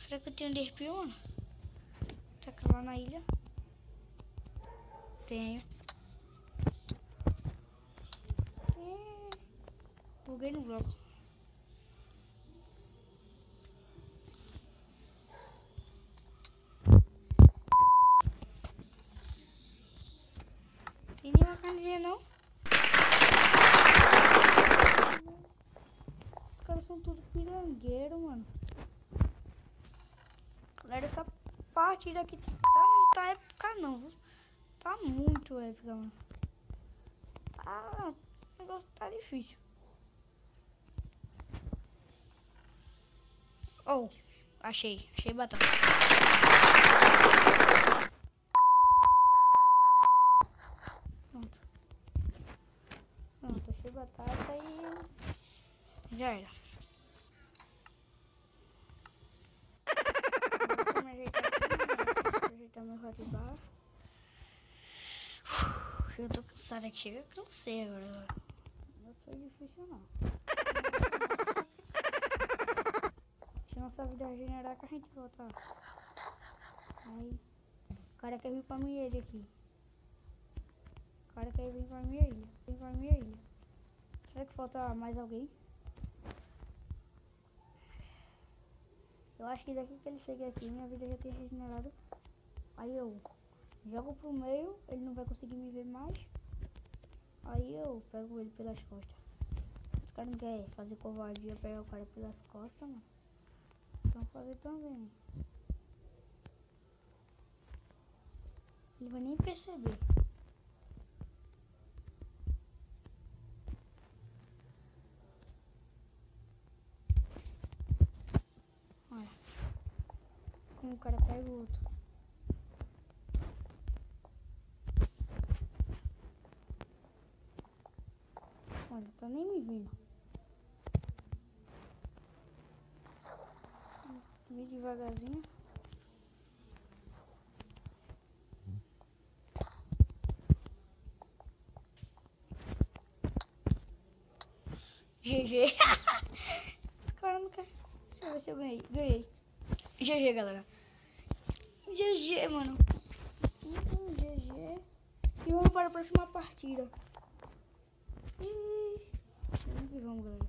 Será que eu tenho derpio, mano? Tá aqui lá na ilha? Tenho. Buguei no bloco. Tem nenhuma carnezinha não? Os caras são tudo pirangueiro, mano. Galera, essa partida aqui tá épica não, viu? Tá muito épica, mano. Ah, o negócio tá difícil. Oh, achei batata. Pronto, achei batata e já era. Vou ajeitar meu hotbar. Eu tô cansada aqui, chega, cansei agora. Não foi difícil não. Se nossa vida regenerar que a gente volta. Aí, o cara quer vir pra minha ilha aqui. O cara quer vir pra minha ilha. Vem pra minha ilha. Será que falta mais alguém? Eu acho que daqui que ele chega aqui, minha vida já tem regenerado. Aí eu jogo pro meio, ele não vai conseguir me ver mais. Aí eu pego ele pelas costas. Os caras não querem fazer covardia, pegar o cara pelas costas, mano. Então fazer também. Ele vai nem perceber. Olha. Como o cara pega o outro. Olha, tá nem me vendo. Vem devagarzinho. GG. Os caras não querem. Deixa eu ver se eu ganhei. Ganhei. GG, galera. GG, mano. GG. E vamos para a próxima partida. Vamos que vamos, galera.